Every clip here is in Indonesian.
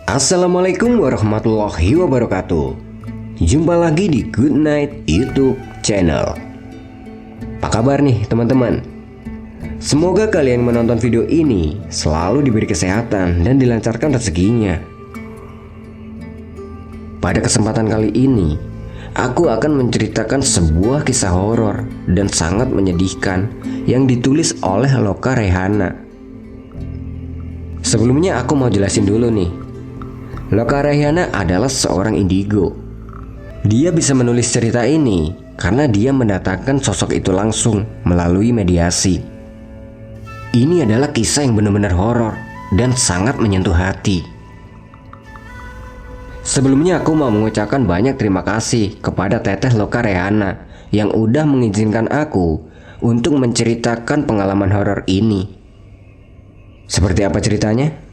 Assalamualaikum warahmatullahi wabarakatuh. Jumpa lagi di Good Night YouTube channel. Apa kabar nih teman-teman? Semoga kalian menonton video ini selalu diberi kesehatan dan dilancarkan rezekinya. Pada kesempatan kali ini, aku akan menceritakan sebuah kisah horor dan sangat menyedihkan yang ditulis oleh Loka Rehana. Sebelumnya aku mau jelasin dulu nih. Loka Rehana adalah seorang indigo. Dia bisa menulis cerita ini karena dia mendatangkan sosok itu langsung melalui mediasi. Ini adalah kisah yang benar-benar horor dan sangat menyentuh hati. Sebelumnya aku mau mengucapkan banyak terima kasih kepada Teteh Loka Rehana yang udah mengizinkan aku untuk menceritakan pengalaman horor ini. Seperti apa ceritanya?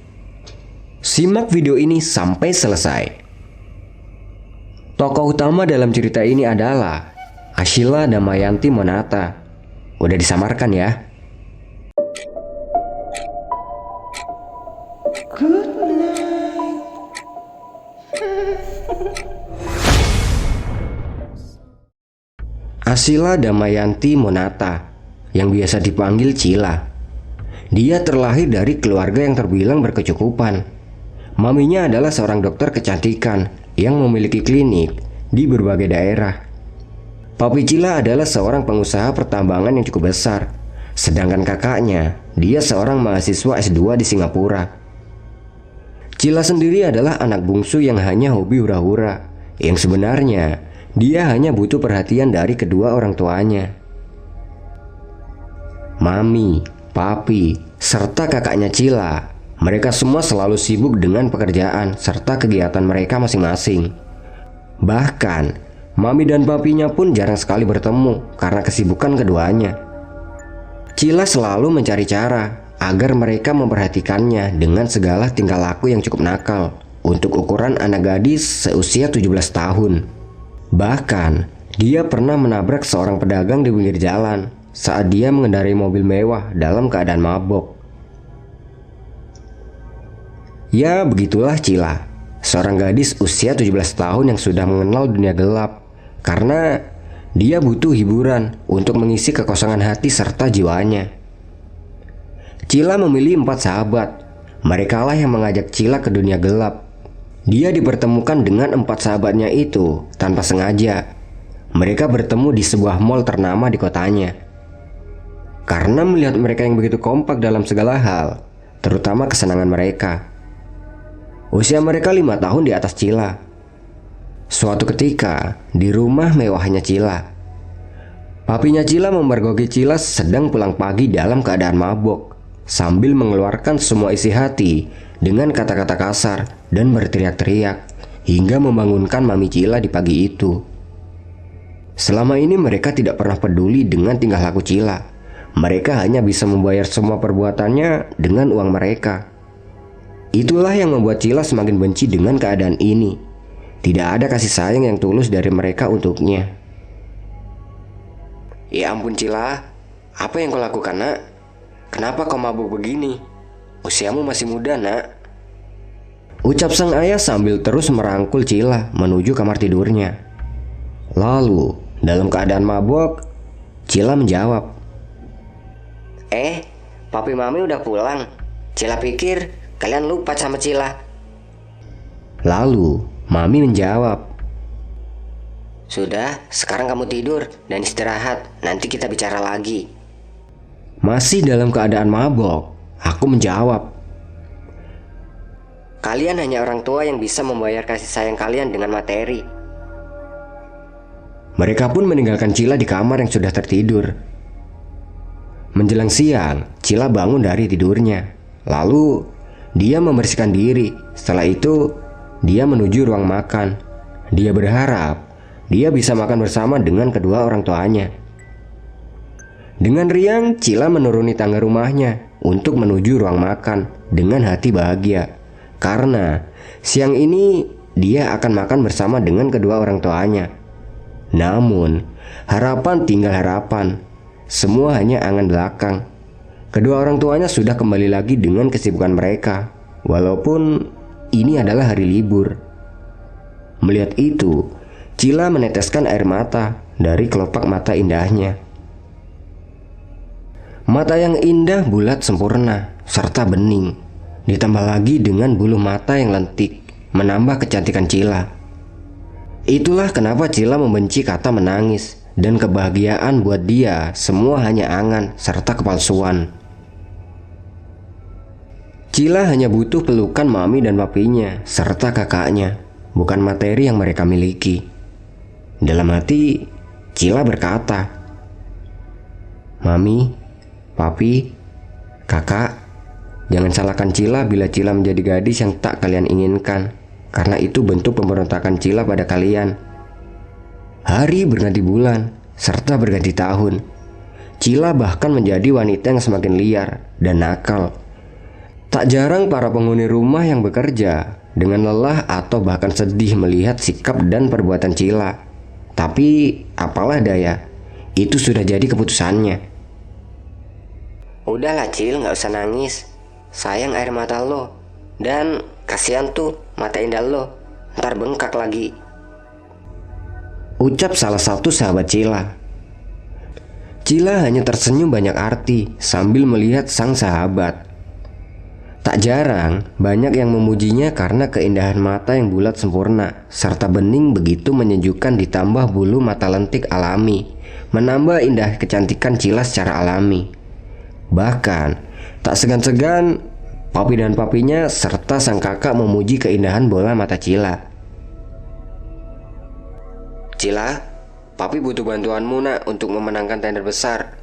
Simak video ini sampai selesai. Tokoh utama dalam cerita ini adalah Ashila Damayanti Monata. Udah disamarkan ya. Good night. Ashila Damayanti Monata, yang biasa dipanggil Cila. Dia terlahir dari keluarga yang terbilang berkecukupan. Maminya adalah seorang dokter kecantikan yang memiliki klinik di berbagai daerah. Papi Cila adalah seorang pengusaha pertambangan yang cukup besar. Sedangkan kakaknya, dia seorang mahasiswa S2 di Singapura. Cila sendiri adalah anak bungsu yang hanya hobi hura-hura, yang sebenarnya dia hanya butuh perhatian dari kedua orang tuanya. Mami, papi, serta kakaknya Cila, mereka semua selalu sibuk dengan pekerjaan serta kegiatan mereka masing-masing. Bahkan, mami dan papinya pun jarang sekali bertemu karena kesibukan keduanya. Cila selalu mencari cara agar mereka memperhatikannya dengan segala tingkah laku yang cukup nakal untuk ukuran anak gadis seusia 17 tahun. Bahkan, dia pernah menabrak seorang pedagang di pinggir jalan saat dia mengendarai mobil mewah dalam keadaan mabok. Ya, begitulah Cila, seorang gadis usia 17 tahun yang sudah mengenal dunia gelap karena dia butuh hiburan untuk mengisi kekosongan hati serta jiwanya. Cila memilih 4 sahabat. Merekalah yang mengajak Cila ke dunia gelap. Dia dipertemukan dengan 4 sahabatnya itu tanpa sengaja. Mereka bertemu di sebuah mall ternama di kotanya. Karena melihat mereka yang begitu kompak dalam segala hal, terutama kesenangan mereka. Usia mereka 5 tahun di atas Cila. Suatu ketika, di rumah mewahnya Cila, papinya Cila memergoki Cila sedang pulang pagi dalam keadaan mabok, sambil mengeluarkan semua isi hati dengan kata-kata kasar dan berteriak-teriak, hingga membangunkan mami Cila di pagi itu. Selama ini mereka tidak pernah peduli dengan tingkah laku Cila. Mereka hanya bisa membayar semua perbuatannya dengan uang mereka. Itulah yang membuat Cila semakin benci dengan keadaan ini. Tidak ada kasih sayang yang tulus dari mereka untuknya. Ya ampun Cila, apa yang kau lakukan nak? Kenapa kau mabuk begini? Usiamu masih muda nak. Ucap sang ayah sambil terus merangkul Cila menuju kamar tidurnya. Lalu, dalam keadaan mabuk, Cila menjawab, papi mami udah pulang. Cila pikir kalian lupa sama Cila. Lalu mami menjawab, sudah, sekarang kamu tidur dan istirahat. Nanti kita bicara lagi. Masih dalam keadaan mabok, aku menjawab, kalian hanya orang tua yang bisa membayar kasih sayang kalian dengan materi. Mereka pun meninggalkan Cila di kamar yang sudah tertidur. Menjelang siang, Cila bangun dari tidurnya. Lalu dia membersihkan diri. Setelah itu, dia menuju ruang makan. Dia berharap dia bisa makan bersama dengan kedua orang tuanya. Dengan riang, Cila menuruni tangga rumahnya untuk menuju ruang makan dengan hati bahagia. Karena siang ini dia akan makan bersama dengan kedua orang tuanya. Namun, harapan tinggal harapan. Semua hanya angan belakang. Kedua orang tuanya sudah kembali lagi dengan kesibukan mereka. Walaupun ini adalah hari libur. Melihat itu, Cila meneteskan air mata dari kelopak mata indahnya. Mata yang indah, bulat, sempurna, serta bening, ditambah lagi dengan bulu mata yang lentik, menambah kecantikan Cila. Itulah kenapa Cila membenci kata menangis, dan kebahagiaan buat dia semua hanya angan serta kepalsuan. Cila hanya butuh pelukan mami dan papinya serta kakaknya, bukan materi yang mereka miliki. Dalam hati, Cila berkata, "Mami, papi, kakak, jangan salahkan Cila bila Cila menjadi gadis yang tak kalian inginkan, karena itu bentuk pemberontakan Cila pada kalian." Hari berganti bulan, serta berganti tahun. Cila bahkan menjadi wanita yang semakin liar dan nakal. Tak jarang para penghuni rumah yang bekerja dengan lelah atau bahkan sedih melihat sikap dan perbuatan Cila. Tapi apalah daya, itu sudah jadi keputusannya. "Udahlah Cil, gak usah nangis. Sayang air mata lo. Dan kasihan tuh mata indah lo, ntar bengkak lagi," ucap salah satu sahabat Cila. Cila hanya tersenyum banyak arti sambil melihat sang sahabat. Tak jarang banyak yang memujinya karena keindahan mata yang bulat sempurna serta bening begitu menyejukkan, ditambah bulu mata lentik alami, menambah indah kecantikan Cila secara alami. Bahkan tak segan-segan papi dan papinya serta sang kakak memuji keindahan bola mata Cila. "Cila, papi butuh bantuanmu nak untuk memenangkan tender besar.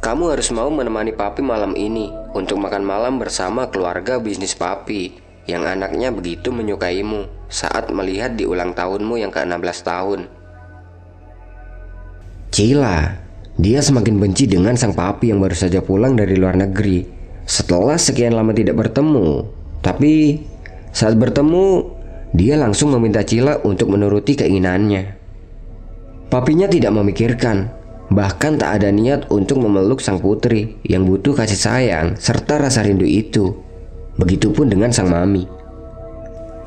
Kamu harus mau menemani papi malam ini untuk makan malam bersama keluarga bisnis papi yang anaknya begitu menyukaimu saat melihat di ulang tahunmu yang ke-16 tahun." Cila, dia semakin benci dengan sang papi yang baru saja pulang dari luar negeri setelah sekian lama tidak bertemu. Tapi saat bertemu, dia langsung meminta Cila untuk menuruti keinginannya. Papinya tidak memikirkan, bahkan tak ada niat untuk memeluk sang putri yang butuh kasih sayang serta rasa rindu itu. Begitupun dengan sang mami.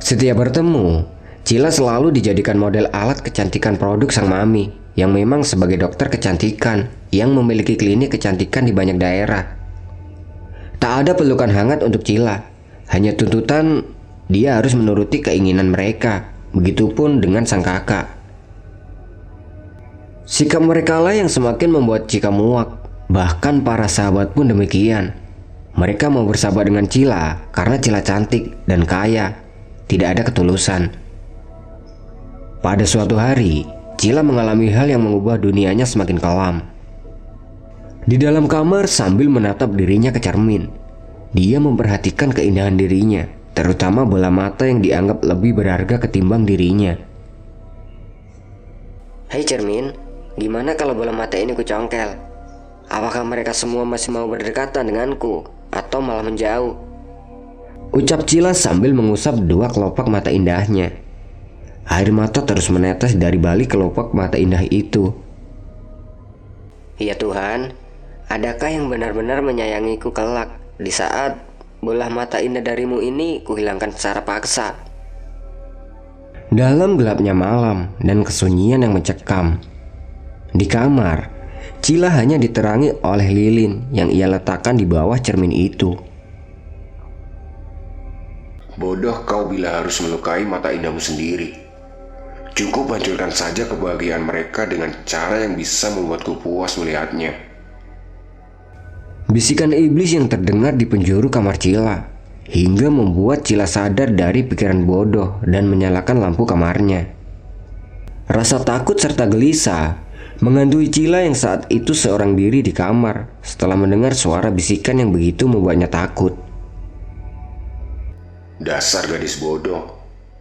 Setiap bertemu, Cila selalu dijadikan model alat kecantikan produk sang mami yang memang sebagai dokter kecantikan yang memiliki klinik kecantikan di banyak daerah. Tak ada pelukan hangat untuk Cila, hanya tuntutan dia harus menuruti keinginan mereka. Begitupun dengan sang kakak. Sikap mereka lah yang semakin membuat Cika muak. Bahkan para sahabat pun demikian. Mereka mau bersahabat dengan Cila karena Cila cantik dan kaya. Tidak ada ketulusan. Pada suatu hari, Cila mengalami hal yang mengubah dunianya semakin kelam. Di dalam kamar sambil menatap dirinya ke cermin, dia memperhatikan keindahan dirinya, terutama bola mata yang dianggap lebih berharga ketimbang dirinya. "Hei cermin, gimana kalau bola mata ini kucongkel? Apakah mereka semua masih mau berdekatan denganku atau malah menjauh?" ucap Cila sambil mengusap dua kelopak mata indahnya. Air mata terus menetes dari balik kelopak mata indah itu. "Ya Tuhan, adakah yang benar-benar menyayangiku kelak di saat bola mata indah darimu ini kuhilangkan secara paksa?" Dalam gelapnya malam dan kesunyian yang mencekam, di kamar, Cila hanya diterangi oleh lilin yang ia letakkan di bawah cermin itu. "Bodoh kau bila harus melukai mata indahmu sendiri. Cukup hancurkan saja kebahagiaan mereka dengan cara yang bisa membuatku puas melihatnya." Bisikan iblis yang terdengar di penjuru kamar Cila hingga membuat Cila sadar dari pikiran bodoh dan menyalakan lampu kamarnya. Rasa takut serta gelisah menghantui Cila yang saat itu seorang diri di kamar setelah mendengar suara bisikan yang begitu membuatnya takut. "Dasar gadis bodoh,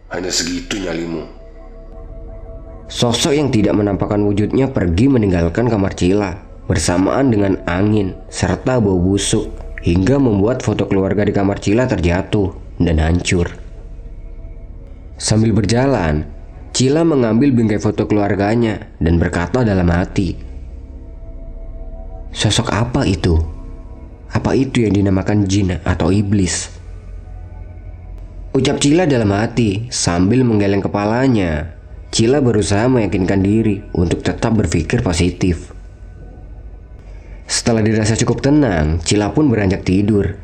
hanya segitu nyalimu." Sosok yang tidak menampakkan wujudnya pergi meninggalkan kamar Cila bersamaan dengan angin serta bau busuk hingga membuat foto keluarga di kamar Cila terjatuh dan hancur. Sambil berjalan, Cila mengambil bingkai foto keluarganya dan berkata dalam hati, "Sosok apa itu? Apa itu yang dinamakan jin atau iblis?" Ucap Cila dalam hati sambil menggeleng kepalanya. Cila berusaha meyakinkan diri untuk tetap berpikir positif. Setelah dirasa cukup tenang, Cila pun beranjak tidur.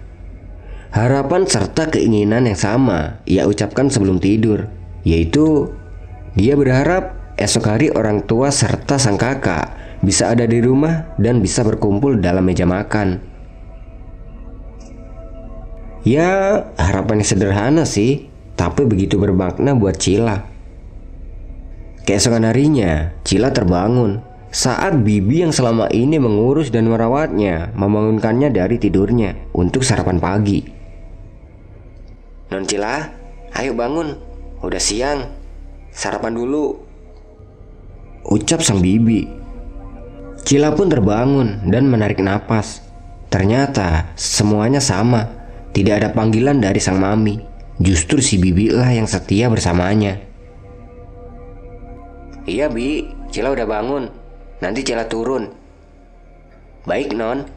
Harapan serta keinginan yang sama ia ucapkan sebelum tidur, yaitu dia berharap esok hari orang tua serta sang kakak bisa ada di rumah dan bisa berkumpul dalam meja makan. Ya, harapannya sederhana sih, tapi begitu bermakna buat Cila. Keesokan harinya, Cila terbangun saat bibi yang selama ini mengurus dan merawatnya membangunkannya dari tidurnya untuk sarapan pagi. Non Cila, ayo bangun, udah siang, sarapan dulu. Ucap sang bibi. Cila pun terbangun dan menarik napas. Ternyata semuanya sama. Tidak ada panggilan dari sang mami. Justru si bibi lah yang setia bersamanya. Iya Bi, Cila udah bangun, nanti Cila turun. Baik Non.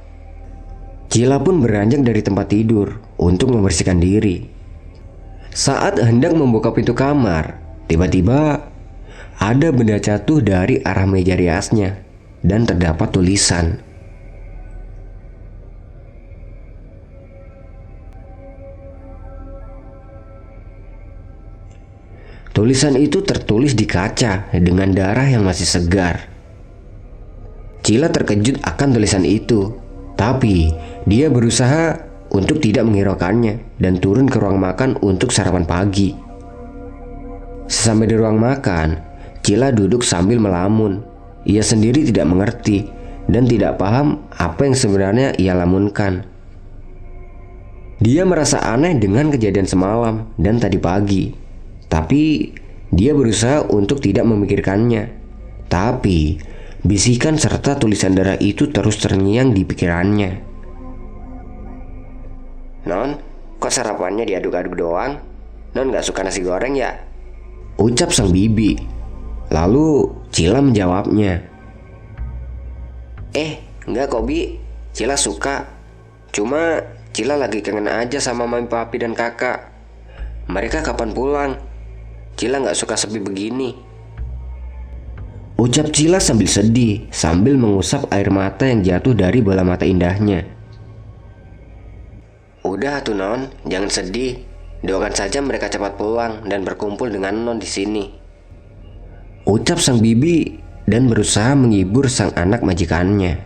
Cila pun beranjak dari tempat tidur untuk membersihkan diri. Saat hendak membuka pintu kamar, tiba-tiba ada benda jatuh dari arah meja riasnya dan terdapat tulisan. Tulisan itu tertulis di kaca dengan darah yang masih segar. Cila terkejut akan tulisan itu, tapi dia berusaha untuk tidak menghiraukannya dan turun ke ruang makan untuk sarapan pagi. Sesampai di ruang makan, Cila duduk sambil melamun. Ia sendiri tidak mengerti dan tidak paham apa yang sebenarnya ia lamunkan. Dia merasa aneh dengan kejadian semalam dan tadi pagi, tapi dia berusaha untuk tidak memikirkannya. Tapi bisikan serta tulisan darah itu terus terngiang di pikirannya. Non, kok sarapannya diaduk-aduk doang? Non gak suka nasi goreng ya? Ucap sang bibi. Lalu Cila menjawabnya. Enggak kok Bi, Cila suka. Cuma Cila lagi kangen aja sama mami papi dan kakak. Mereka kapan pulang? Cila gak suka sepi begini. Ucap Cila sambil sedih, sambil mengusap air mata yang jatuh dari bola mata indahnya. Udah tuh Non, jangan sedih. Doakan saja mereka cepat pulang dan berkumpul dengan Non di sini. Ucap sang bibi dan berusaha menghibur sang anak majikannya.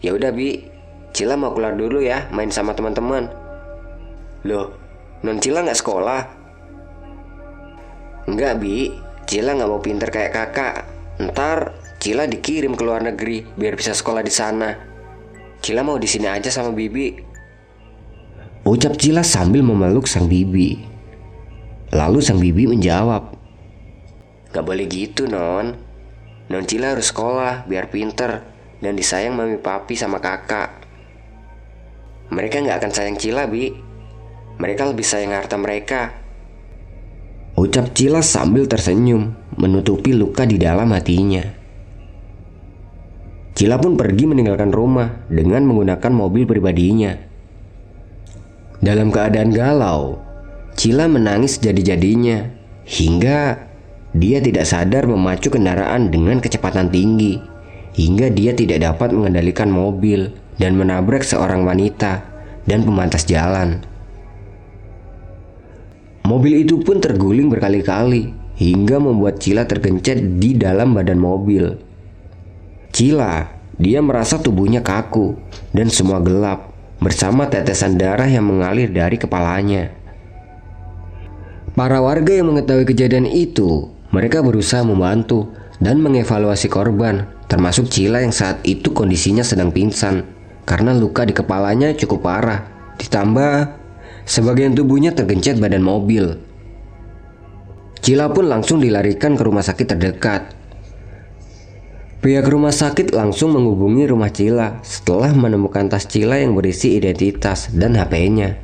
Ya udah Bi, Cila mau keluar dulu ya, main sama teman-teman. Loh, Non Cila nggak sekolah? Enggak Bi, Cila nggak mau pinter kayak kakak. Ntar Cila dikirim ke luar negeri biar bisa sekolah di sana. Cila mau di sini aja sama Bibi. Ucap Cila sambil memeluk sang bibi. Lalu sang bibi menjawab. Gak boleh gitu Non. Non Cila harus sekolah biar pinter dan disayang mami papi sama kakak. Mereka gak akan sayang Cila Bi. Mereka lebih sayang harta mereka. Ucap Cila sambil tersenyum menutupi luka di dalam hatinya. Cila pun pergi meninggalkan rumah dengan menggunakan mobil pribadinya. Dalam keadaan galau, Cila menangis jadi-jadinya hingga dia tidak sadar memacu kendaraan dengan kecepatan tinggi hingga dia tidak dapat mengendalikan mobil dan menabrak seorang wanita dan pembatas jalan. Mobil itu pun terguling berkali-kali hingga membuat Cila tergencet di dalam badan mobil. Cila, dia merasa tubuhnya kaku dan semua gelap, bersama tetesan darah yang mengalir dari kepalanya. Para warga yang mengetahui kejadian itu, mereka berusaha membantu dan mengevaluasi korban, termasuk Cila yang saat itu kondisinya sedang pingsan karena luka di kepalanya cukup parah, ditambah sebagian tubuhnya tergencet badan mobil. Cila pun langsung dilarikan ke rumah sakit terdekat. Pihak rumah sakit langsung menghubungi rumah Cila setelah menemukan tas Cila yang berisi identitas dan HP-nya.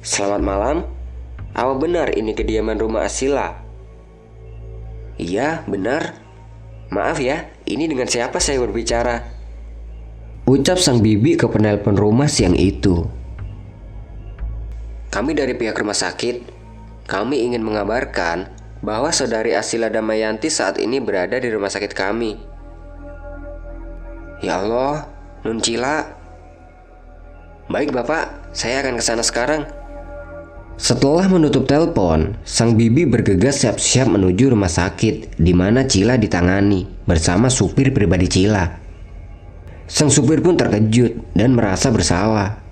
Selamat malam. Apa benar ini kediaman rumah Asila? Iya, benar. Maaf ya, ini dengan siapa saya berbicara? Ucap sang bibi ke penelpon rumah siang itu. Kami dari pihak rumah sakit, kami ingin mengabarkan bahwa saudari Asila Damayanti saat ini berada di rumah sakit kami. Ya Allah, Nun Cila. Baik Bapak, saya akan ke sana sekarang. Setelah menutup telepon, sang bibi bergegas siap-siap menuju rumah sakit di mana Cila ditangani bersama supir pribadi Cila. Sang supir pun terkejut dan merasa bersalah.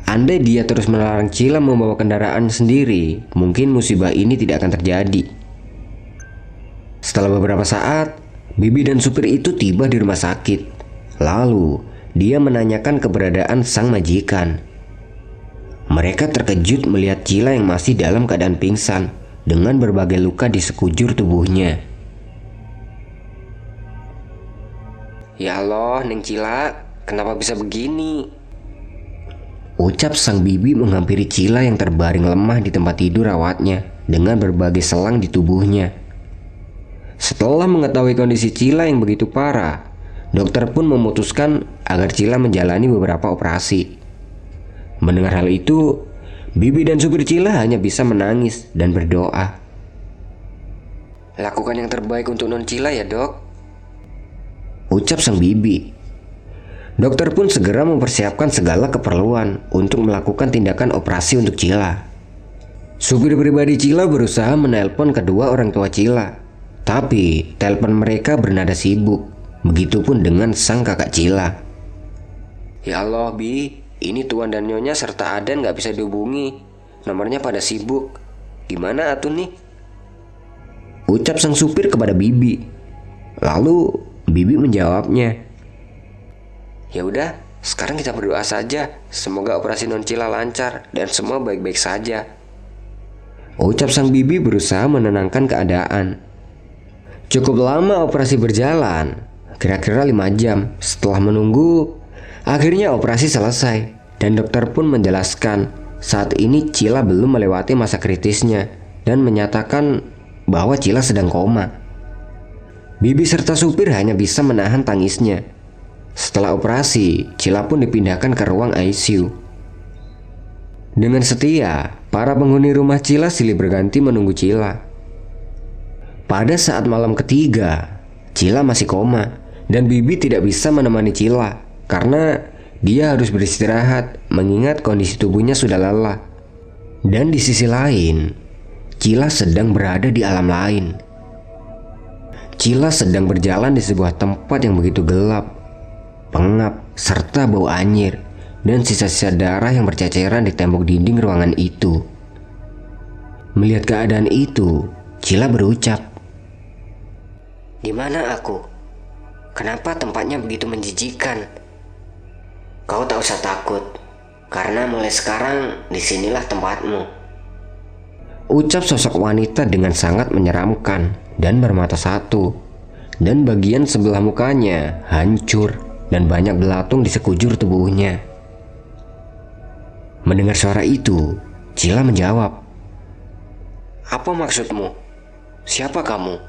Andai dia terus melarang Cila membawa kendaraan sendiri, mungkin musibah ini tidak akan terjadi. Setelah beberapa saat, bibi dan supir itu tiba di rumah sakit. Lalu, dia menanyakan keberadaan sang majikan. Mereka terkejut melihat Cila yang masih dalam keadaan pingsan dengan berbagai luka di sekujur tubuhnya. Ya Allah, Neng Cila, kenapa bisa begini? Ucap sang bibi menghampiri Cila yang terbaring lemah di tempat tidur rawatnya dengan berbagai selang di tubuhnya. Setelah mengetahui kondisi Cila yang begitu parah, dokter pun memutuskan agar Cila menjalani beberapa operasi. Mendengar hal itu, bibi dan supir Cila hanya bisa menangis dan berdoa. Lakukan yang terbaik untuk Non Cila ya dok, ucap sang bibi. Dokter pun segera mempersiapkan segala keperluan untuk melakukan tindakan operasi untuk Cila. Supir pribadi Cila berusaha menelpon kedua orang tua Cila, tapi telepon mereka bernada sibuk. Begitupun dengan sang kakak Cila. Ya Allah Bi, ini Tuan dan Nyonya serta Aden gak bisa dihubungi. Nomornya pada sibuk. Gimana atuh nih? Ucap sang supir kepada bibi. Lalu bibi menjawabnya. Ya udah, sekarang kita berdoa saja. Semoga operasi Non Cila lancar dan semua baik-baik saja. Ucap sang bibi berusaha menenangkan keadaan. Cukup lama operasi berjalan, kira-kira 5 jam. Setelah menunggu, akhirnya operasi selesai dan dokter pun menjelaskan saat ini Cila belum melewati masa kritisnya dan menyatakan bahwa Cila sedang koma. Bibi serta supir hanya bisa menahan tangisnya. Setelah operasi, Cila pun dipindahkan ke ruang ICU. Dengan setia, para penghuni rumah Cila silih berganti menunggu Cila. Pada saat malam ketiga, Cila masih koma dan bibi tidak bisa menemani Cila karena dia harus beristirahat mengingat kondisi tubuhnya sudah lelah. Dan di sisi lain, Cila sedang berada di alam lain. Cila sedang berjalan di sebuah tempat yang begitu gelap, pengap, serta bau anyir dan sisa-sisa darah yang berceceran di tembok dinding ruangan itu. Melihat keadaan itu, Cila berucap, Di mana aku? Kenapa tempatnya begitu menjijikan? Kau tak usah takut, karena mulai sekarang disinilah tempatmu. ucap sosok wanita dengan sangat menyeramkan dan bermata satu, dan bagian sebelah mukanya hancur dan banyak belatung di sekujur tubuhnya. Mendengar suara itu, Cila menjawab, Apa maksudmu? Siapa kamu?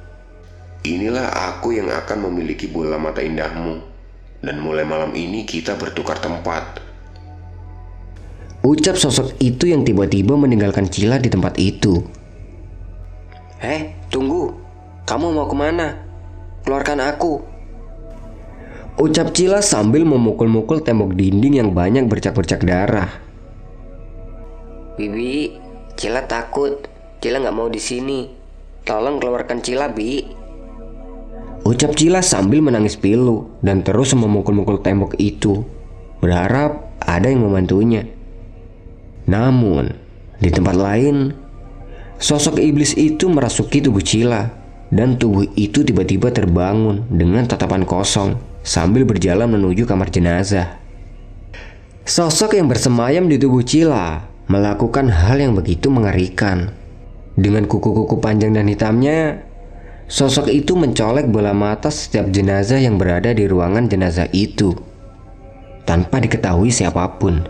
Inilah aku yang akan memiliki bola mata indahmu. Dan mulai malam ini kita bertukar tempat. ucap sosok itu yang tiba-tiba meninggalkan Cila di tempat itu. Tunggu. Kamu mau kemana? Keluarkan aku. Ucap Cila sambil memukul-mukul tembok dinding yang banyak bercak-bercak darah. Bibi, Cila takut. Cila nggak mau di sini. Tolong keluarkan Cila, Bi. Ucap Cila sambil menangis pilu dan terus memukul-mukul tembok itu, berharap ada yang membantunya. Namun, di tempat lain, sosok iblis itu merasuki tubuh Cila dan tubuh itu tiba-tiba terbangun dengan tatapan kosong sambil berjalan menuju kamar jenazah. Sosok yang bersemayam di tubuh Cila melakukan hal yang begitu mengerikan. Dengan kuku-kuku panjang dan hitamnya, sosok itu mencolek bola mata setiap jenazah yang berada di ruangan jenazah itu tanpa diketahui siapapun.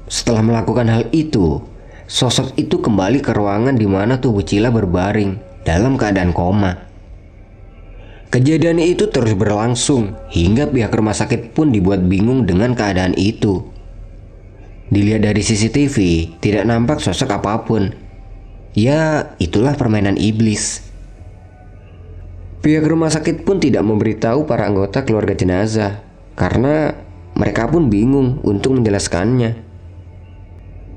Setelah melakukan hal itu, sosok itu kembali ke ruangan di mana tubuh Cila berbaring dalam keadaan koma. Kejadian itu terus berlangsung hingga pihak rumah sakit pun dibuat bingung dengan keadaan itu. Dilihat dari CCTV, tidak nampak sosok apapun. Ya, itulah permainan iblis. Pihak rumah sakit pun tidak memberitahu para anggota keluarga jenazah, karena mereka pun bingung untuk menjelaskannya.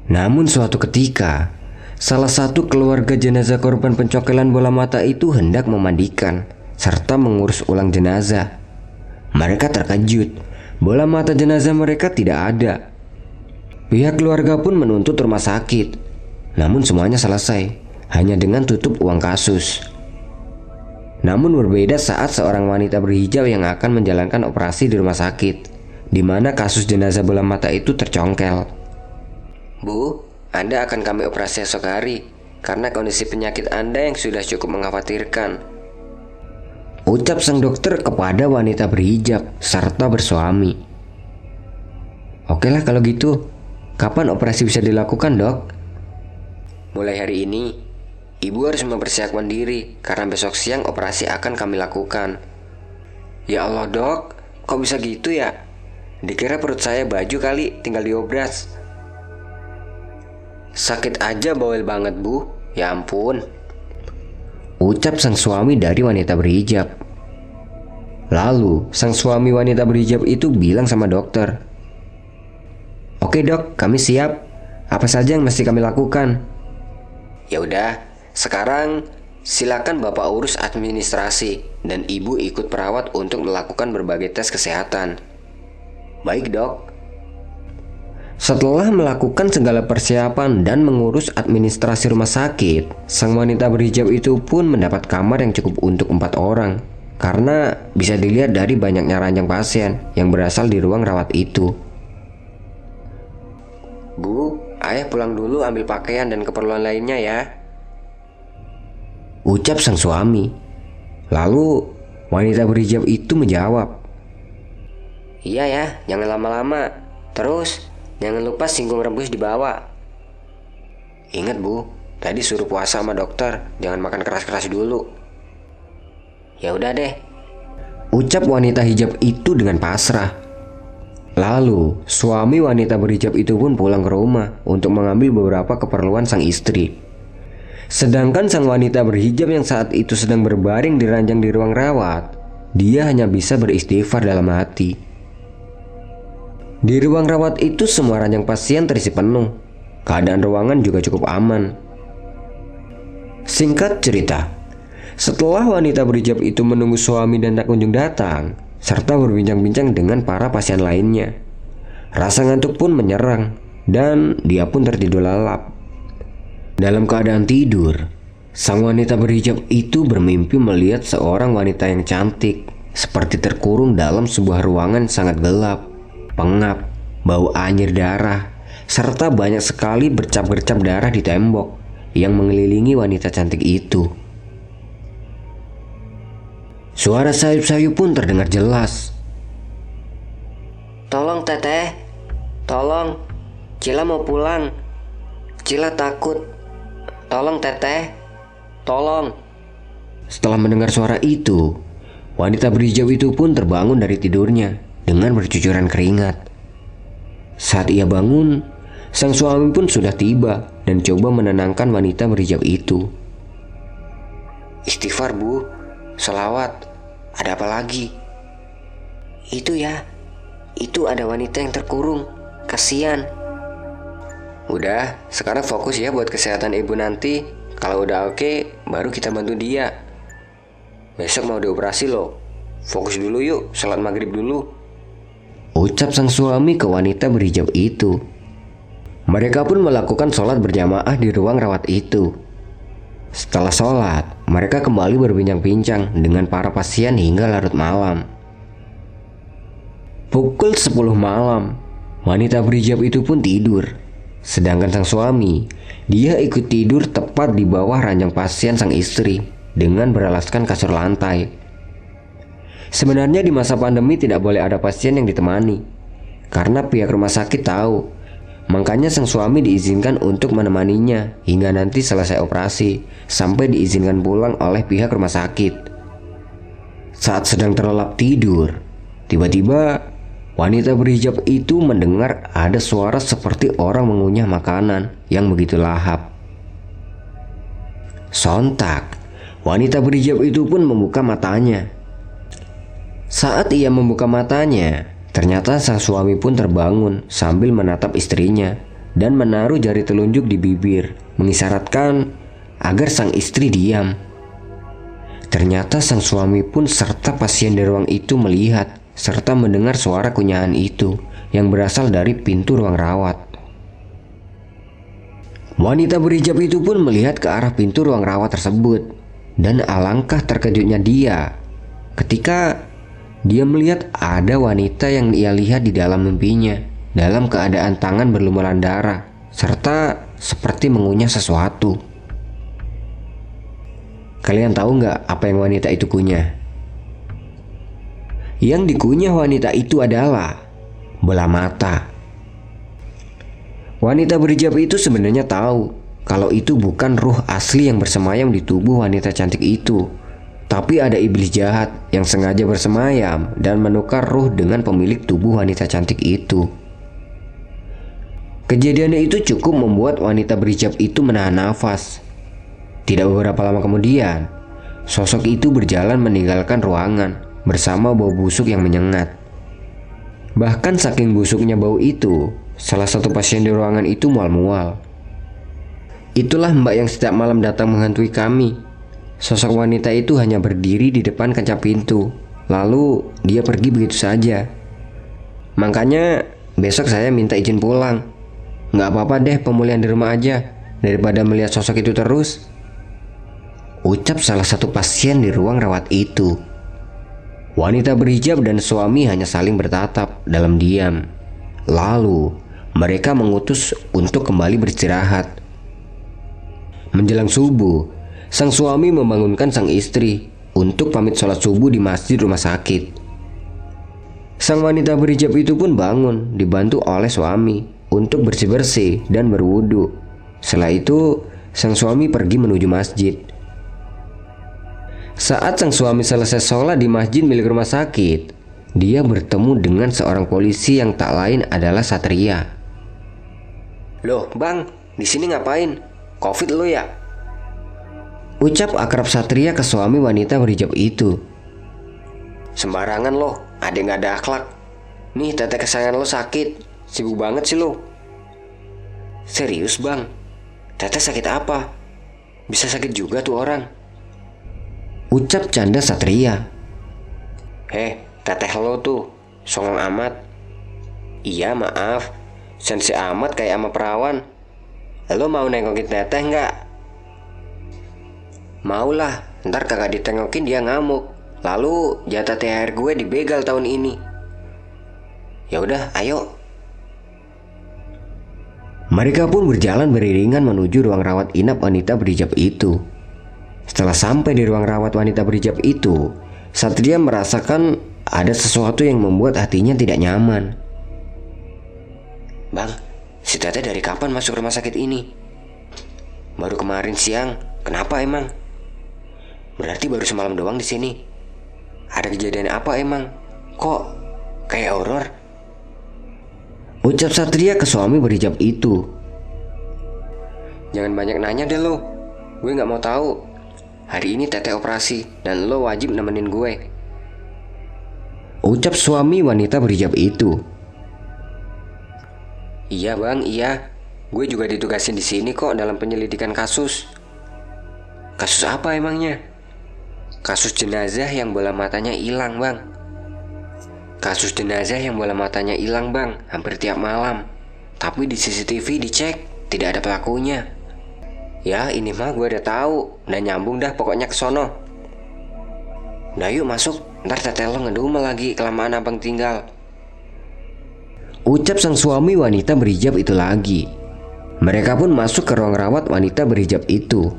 Namun suatu ketika, salah satu keluarga jenazah korban pencokelan bola mata itu hendak memandikan serta mengurus ulang jenazah. Mereka terkejut, bola mata jenazah mereka tidak ada. Pihak keluarga pun menuntut rumah sakit, namun semuanya selesai hanya dengan tutup uang kasus. Namun berbeda saat seorang wanita berhijab yang akan menjalankan operasi di rumah sakit, di mana kasus jenazah bola mata itu tercongkel. Bu, Anda akan kami operasi esok hari karena kondisi penyakit Anda yang sudah cukup mengkhawatirkan, ucap sang dokter kepada wanita berhijab serta bersuami. Oke lah kalau gitu, kapan operasi bisa dilakukan, Dok? Mulai hari ini, Ibu harus mempersiapkan diri karena besok siang operasi akan kami lakukan. Ya Allah dok, kok bisa gitu ya? Dikira perut saya baju kali, tinggal diobras. Sakit aja bawel banget bu, ya ampun, ucap sang suami dari wanita berhijab. Lalu sang suami wanita berhijab itu bilang sama dokter, "Oke dok, kami siap. Apa saja yang mesti kami lakukan?" Ya udah, sekarang silakan bapak urus administrasi dan ibu ikut perawat untuk melakukan berbagai tes kesehatan. Baik dok. Setelah melakukan segala persiapan dan mengurus administrasi rumah sakit, sang wanita berhijab itu pun mendapat kamar yang cukup untuk 4 orang. Karena bisa dilihat dari banyaknya ranjang pasien yang berasal di ruang rawat itu. Bu, ayah pulang dulu ambil pakaian dan keperluan lainnya ya, ucap sang suami. Lalu wanita berhijab itu menjawab, Iya ya, jangan lama-lama. Terus, jangan lupa singkong rebus dibawa. Ingat bu, tadi suruh puasa sama dokter, jangan makan keras-keras dulu. Ya udah deh, ucap wanita hijab itu dengan pasrah. Lalu suami wanita berhijab itu pun pulang ke rumah untuk mengambil beberapa keperluan sang istri. Sedangkan sang wanita berhijab yang saat itu sedang berbaring di ranjang di ruang rawat, dia hanya bisa beristighfar dalam hati. Di ruang rawat itu semua ranjang pasien terisi penuh. Keadaan ruangan juga cukup aman. Singkat cerita, setelah wanita berhijab itu menunggu suami dan tak kunjung datang, serta berbincang-bincang dengan para pasien lainnya, rasa ngantuk pun menyerang dan dia pun tertidur lelap. Dalam keadaan tidur, sang wanita berhijab itu bermimpi melihat seorang wanita yang cantik seperti terkurung dalam sebuah ruangan sangat gelap, pengap, bau anyir darah, serta banyak sekali bercak-bercak darah di tembok yang mengelilingi wanita cantik itu. Suara sayup-sayup pun terdengar jelas. tolong teteh, tolong, Cila mau pulang, Cila takut, tolong teteh, tolong. Setelah mendengar suara itu, wanita berhijab itu pun terbangun dari tidurnya dengan bercucuran keringat. Saat ia bangun, sang suami pun sudah tiba dan coba menenangkan wanita berhijab itu. Istighfar bu, selawat, ada apa lagi? Itu ya, itu ada wanita yang terkurung, kasihan. Udah, sekarang fokus ya buat kesehatan ibu nanti. Kalau udah oke, baru kita bantu dia. Besok mau dioperasi loh. Fokus dulu yuk, salat maghrib dulu, ucap sang suami ke wanita berhijab itu. Mereka pun melakukan sholat berjamaah di ruang rawat itu. Setelah sholat, mereka kembali berbincang-bincang dengan para pasien hingga larut malam. Pukul 10 malam, wanita berhijab itu pun tidur. Sedangkan sang suami, dia ikut tidur tepat di bawah ranjang pasien sang istri dengan beralaskan kasur lantai. Sebenarnya di masa pandemi tidak boleh ada pasien yang ditemani, karena pihak rumah sakit tahu. Makanya sang suami diizinkan untuk menemaninya hingga nanti selesai operasi, sampai diizinkan pulang oleh pihak rumah sakit. Saat sedang terlelap tidur, tiba-tiba wanita berhijab itu mendengar ada suara seperti orang mengunyah makanan yang begitu lahap. Sontak, wanita berhijab itu pun membuka matanya. Saat ia membuka matanya, ternyata sang suami pun terbangun sambil menatap istrinya dan menaruh jari telunjuk di bibir, mengisyaratkan agar sang istri diam. Ternyata sang suami pun serta pasien di ruang itu melihat serta mendengar suara kunyahan itu yang berasal dari pintu ruang rawat. Wanita berhijab itu pun melihat ke arah pintu ruang rawat tersebut, dan alangkah terkejutnya dia ketika dia melihat ada wanita yang ia lihat di dalam mimpinya dalam keadaan tangan berlumuran darah serta seperti mengunyah sesuatu. Kalian tahu nggak apa yang wanita itu kunyah? Yang dikunyah wanita itu adalah bola mata. Wanita berhijab itu sebenarnya tahu kalau itu bukan ruh asli yang bersemayam di tubuh wanita cantik itu, tapi ada iblis jahat yang sengaja bersemayam dan menukar ruh dengan pemilik tubuh wanita cantik itu. Kejadian itu cukup membuat wanita berhijab itu menahan nafas. Tidak beberapa lama kemudian, sosok itu berjalan meninggalkan ruangan bersama bau busuk yang menyengat. Bahkan saking busuknya bau itu, salah satu pasien di ruangan itu mual-mual. Itulah mbak yang setiap malam datang menghantui kami. Sosok wanita itu hanya berdiri di depan kaca pintu, lalu dia pergi begitu saja. Makanya besok saya minta izin pulang. Nggak apa-apa deh pemulihan di rumah aja, daripada melihat sosok itu terus, ucap salah satu pasien di ruang rawat itu. Wanita berhijab dan suami hanya saling bertatap dalam diam. Lalu mereka mengutus untuk kembali beristirahat. Menjelang subuh, sang suami membangunkan sang istri untuk pamit sholat subuh di masjid rumah sakit. Sang wanita berhijab itu pun bangun dibantu oleh suami untuk bersih-bersih dan berwudu. Setelah itu, sang suami pergi menuju masjid. Saat sang suami selesai sholat di masjid milik rumah sakit, dia bertemu dengan seorang polisi yang tak lain adalah Satria. Loh bang, di sini ngapain? Covid lo ya? Ucap akrab Satria ke suami wanita berhijab itu. Sembarangan lo, ada nggak ada akhlak. Nih teteh kesayangan lo sakit, sibuk banget sih lo. Serius bang? Teteh sakit apa? Bisa sakit juga tuh orang. Ucap canda Satria. Teteh lo tuh songong amat. Iya maaf, sensi amat kayak ama perawan. Lo mau nengokin teteh nggak? Maulah, ntar kagak ditengokin dia ngamuk. Lalu jatah THR gue dibegal tahun ini. Ya udah, ayo. Mereka pun berjalan beriringan menuju ruang rawat inap wanita berhijab itu. Setelah sampai di ruang rawat wanita berhijab itu, Satria merasakan ada sesuatu yang membuat hatinya tidak nyaman. Bang, si teteh dari kapan masuk rumah sakit ini? Baru kemarin siang. Kenapa emang? Berarti baru semalam doang di sini. Ada kejadian apa emang? Kok kayak horor? Ucap Satria ke suami berhijab itu. Jangan banyak nanya deh lo. Gue nggak mau tahu. Hari ini teteh operasi dan lo wajib nemenin gue. Ucap suami wanita berhijab itu. Iya bang, iya. Gue juga ditugasin di sini kok dalam penyelidikan kasus. Kasus apa emangnya? Kasus jenazah yang bola matanya hilang bang. Kasus jenazah yang bola matanya hilang bang, hampir tiap malam. Tapi di CCTV dicek, tidak ada pelakunya. Ya ini mah gue udah tahu. Udah nyambung dah pokoknya ke sono. Udah yuk masuk, ntar teteh lo ngedumel lagi kelamaan abang tinggal. Ucap sang suami wanita berhijab itu lagi. Mereka pun masuk ke ruang rawat wanita berhijab itu.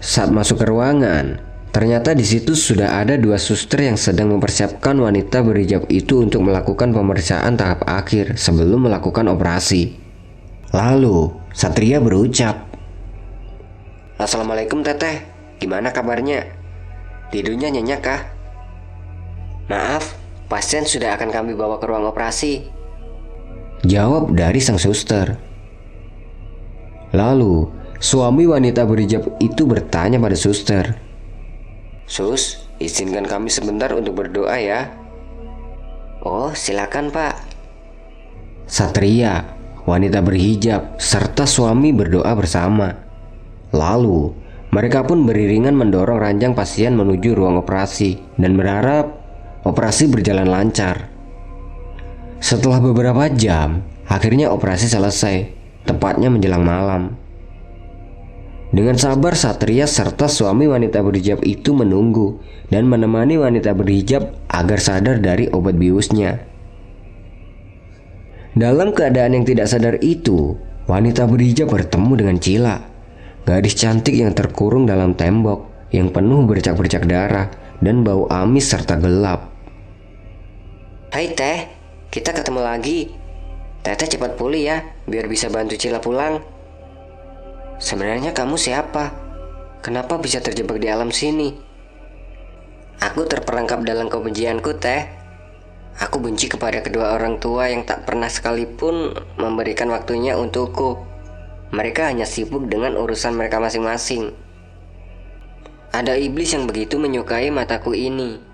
Saat masuk ke ruangan, ternyata di situ sudah ada dua suster yang sedang mempersiapkan wanita berhijab itu untuk melakukan pemeriksaan tahap akhir sebelum melakukan operasi. Lalu Satria berucap, Assalamualaikum teteh, gimana kabarnya? Tidurnya nyenyak kah? Maaf, pasien sudah akan kami bawa ke ruang operasi. Jawab dari sang suster. Lalu, suami wanita berhijab itu bertanya pada suster. Sus, izinkan kami sebentar untuk berdoa ya. Oh, silakan Pak. Satria, wanita berhijab, serta suami berdoa bersama. Lalu, mereka pun beriringan mendorong ranjang pasien menuju ruang operasi dan berharap operasi berjalan lancar. Setelah beberapa jam, akhirnya operasi selesai, tepatnya menjelang malam. Dengan sabar Satria serta suami wanita berhijab itu menunggu dan menemani wanita berhijab agar sadar dari obat biusnya. Dalam keadaan yang tidak sadar itu, wanita berhijab bertemu dengan Cila, gadis cantik yang terkurung dalam tembok yang penuh bercak-bercak darah dan bau amis serta gelap. Hai Teh, kita ketemu lagi. Teteh cepat pulih ya, biar bisa bantu Cila pulang. Sebenarnya kamu siapa? Kenapa bisa terjebak di alam sini? Aku terperangkap dalam kebencianku, Teh. Aku benci kepada kedua orang tua yang tak pernah sekalipun memberikan waktunya untukku. Mereka hanya sibuk dengan urusan mereka masing-masing. Ada iblis yang begitu menyukai mataku ini.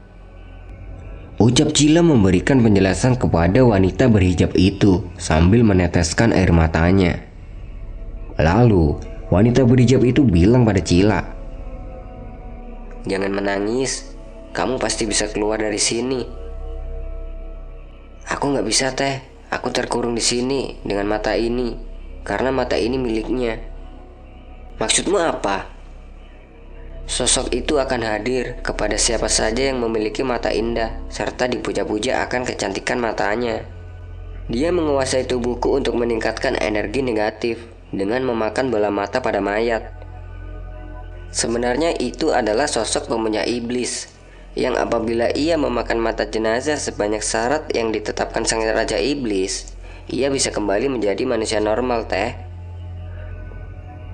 Ucap Cila memberikan penjelasan kepada wanita berhijab itu sambil meneteskan air matanya. Lalu, wanita berhijab itu bilang pada Cila, Jangan menangis, kamu pasti bisa keluar dari sini. Aku nggak bisa Teh, aku terkurung di sini dengan mata ini, karena mata ini miliknya. Maksudmu apa? Sosok itu akan hadir kepada siapa saja yang memiliki mata indah, serta dipuja-puja akan kecantikan matanya. Dia menguasai tubuhku untuk meningkatkan energi negatif dengan memakan bola mata pada mayat. Sebenarnya itu adalah sosok pemuja iblis, yang apabila ia memakan mata jenazah sebanyak syarat yang ditetapkan sang raja iblis, ia bisa kembali menjadi manusia normal, Teh.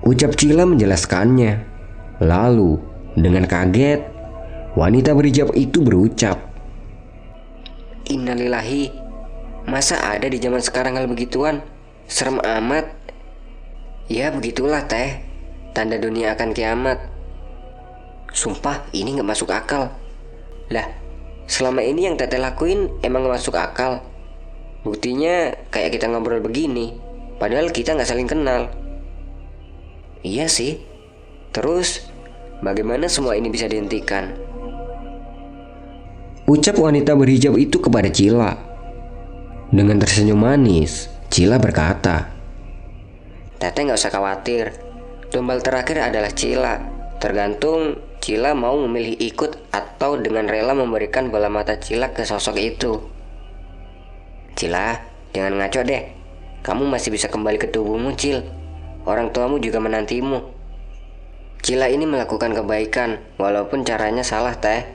ucap Cila menjelaskannya. Lalu, dengan kaget, wanita berhijab itu berucap, Innalillahi, masa ada di zaman sekarang hal begituan? Serem amat. Ya begitulah Teh, tanda dunia akan kiamat. Sumpah ini gak masuk akal. Lah, selama ini yang Teteh lakuin emang gak masuk akal. Buktinya kayak kita ngobrol begini, padahal kita gak saling kenal. Iya sih. Terus, bagaimana semua ini bisa dihentikan? ucap wanita berhijab itu kepada Cila. Dengan tersenyum manis, Cila berkata, Teteh gak usah khawatir. Tumbal terakhir adalah Cila. Tergantung Cila mau memilih ikut atau dengan rela memberikan bola mata Cila ke sosok itu. Cila, jangan ngaco deh. Kamu masih bisa kembali ke tubuhmu, Cil. Orang tuamu juga menantimu. Cila ini melakukan kebaikan, walaupun caranya salah, Teh.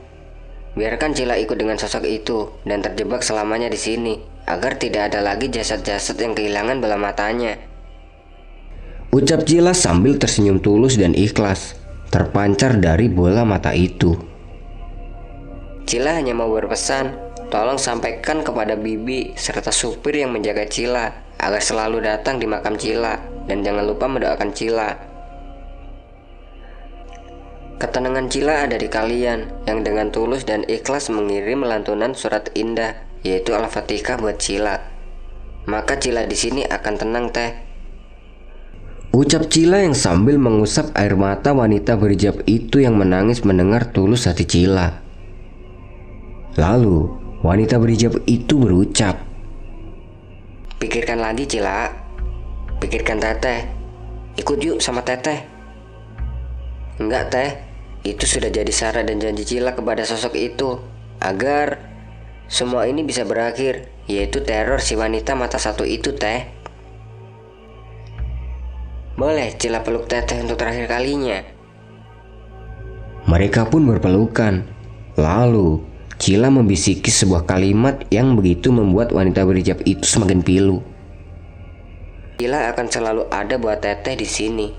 Biarkan Cila ikut dengan sosok itu dan terjebak selamanya di sini, agar tidak ada lagi jasad-jasad yang kehilangan bola matanya. ucap Cila sambil tersenyum tulus dan ikhlas, terpancar dari bola mata itu. Cila hanya mau berpesan, tolong sampaikan kepada Bibi serta supir yang menjaga Cila agar selalu datang di makam Cila dan jangan lupa mendoakan Cila. Ketenangan Cila ada di kalian yang dengan tulus dan ikhlas mengirim lantunan surat indah, yaitu Al-Fatihah buat Cila. Maka Cila di sini akan tenang, Teh. Ucap Cila yang sambil mengusap air mata wanita berhijab itu yang menangis mendengar tulus hati Cila. Lalu, wanita berhijab itu berucap, Pikirkan lagi, Cila. Pikirkan Teteh. Ikut yuk sama Teteh. Enggak, Teh. Itu sudah jadi syarat dan janji Cila kepada sosok itu, agar semua ini bisa berakhir, yaitu teror si wanita mata satu itu, Teh. Boleh Cila peluk Teteh untuk terakhir kalinya? Mereka pun berpelukan. Lalu, Cila membisiki sebuah kalimat yang begitu membuat wanita berhijab itu semakin pilu. Cila akan selalu ada buat Teteh di sini,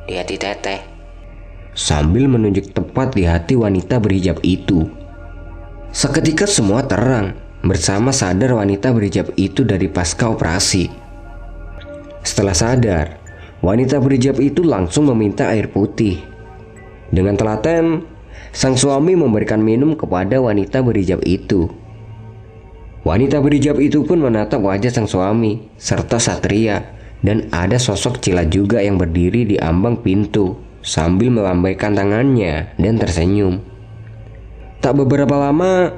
di hati Teteh. Sambil menunjuk tepat di hati wanita berhijab itu. Seketika semua terang, bersama sadar wanita berhijab itu dari pasca operasi. Setelah sadar, wanita berhijab itu langsung meminta air putih. Dengan telaten, sang suami memberikan minum kepada wanita berhijab itu. Wanita berhijab itu pun menatap wajah sang suami serta Satria, dan ada sosok Cila juga yang berdiri di ambang pintu sambil melambaikan tangannya dan tersenyum. Tak beberapa lama,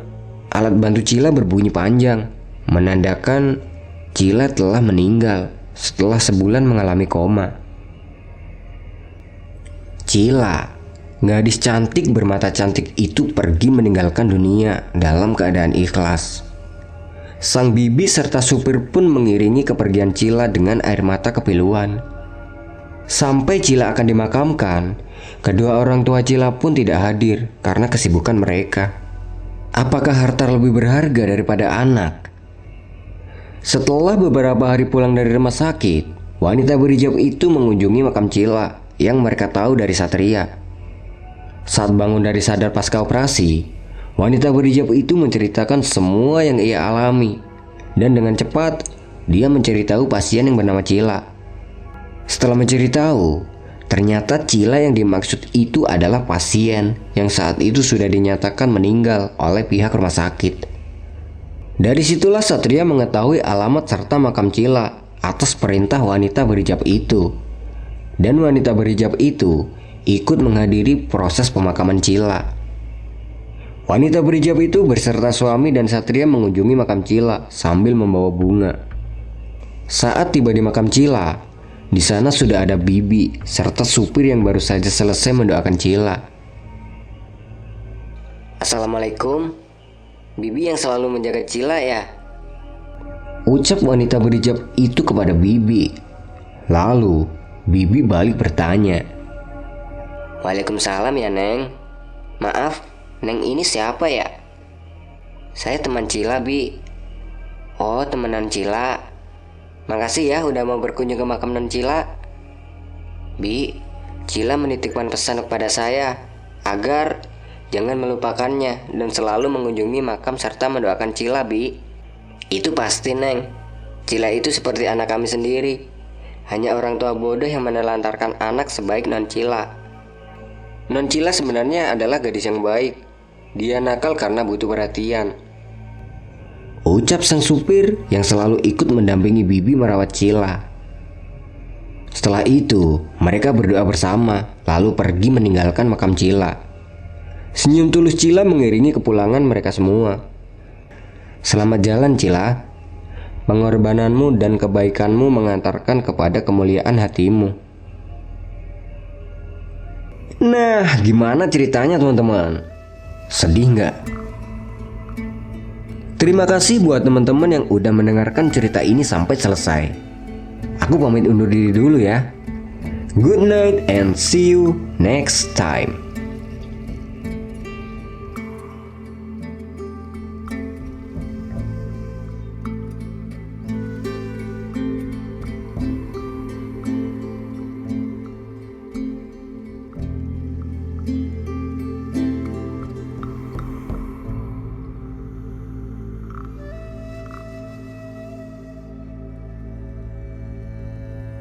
alat bantu Cila berbunyi panjang, menandakan Cila telah meninggal setelah sebulan mengalami koma. Cila, gadis cantik bermata cantik itu pergi meninggalkan dunia dalam keadaan ikhlas. Sang bibi serta supir pun mengiringi kepergian Cila dengan air mata kepiluan. Sampai Cila akan dimakamkan, kedua orang tua Cila pun tidak hadir karena kesibukan mereka. Apakah harta lebih berharga daripada anak? Setelah beberapa hari pulang dari rumah sakit, wanita berhijab itu mengunjungi makam Cila yang mereka tahu dari Satria. Saat bangun dari sadar pasca operasi, wanita berhijab itu menceritakan semua yang ia alami, dan dengan cepat dia mencari tahu pasien yang bernama Cila. Setelah mencari tahu, ternyata Cila yang dimaksud itu adalah pasien yang saat itu sudah dinyatakan meninggal oleh pihak rumah sakit. Dari situlah Satria mengetahui alamat serta makam Cila atas perintah wanita berhijab itu, dan wanita berhijab itu ikut menghadiri proses pemakaman Cila. Wanita berhijab itu berserta suami dan Satria mengunjungi makam Cila sambil membawa bunga. Saat tiba di makam Cila, di sana sudah ada bibi serta supir yang baru saja selesai mendoakan Cila. Assalamualaikum, bibi yang selalu menjaga Cila ya? Ucap wanita berhijab itu kepada bibi. Lalu, bibi balik bertanya. Waalaikumsalam ya Neng. Maaf, Neng ini siapa ya? Saya teman Cila, Bi. Oh, temenan Cila. Makasih ya udah mau berkunjung ke makam non Cila. Bi, Cila menitipkan pesan kepada saya agar jangan melupakannya dan selalu mengunjungi makam serta mendoakan Cila, Bi. Itu pasti, Neng. Cila itu seperti anak kami sendiri. Hanya orang tua bodoh yang menelantarkan anak sebaik non Cila. Non Cila sebenarnya adalah gadis yang baik. Dia nakal karena butuh perhatian. Ucap sang supir yang selalu ikut mendampingi bibi merawat Cila. Setelah itu, mereka berdoa bersama lalu pergi meninggalkan makam Cila. Senyum tulus Cila mengiringi kepulangan mereka semua. Selamat jalan Cila. Pengorbananmu dan kebaikanmu mengantarkan kepada kemuliaan hatimu. Nah, gimana ceritanya teman-teman? Sedih nggak? Terima kasih buat teman-teman yang udah mendengarkan cerita ini sampai selesai. Aku pamit undur diri dulu ya. Good night and see you next time.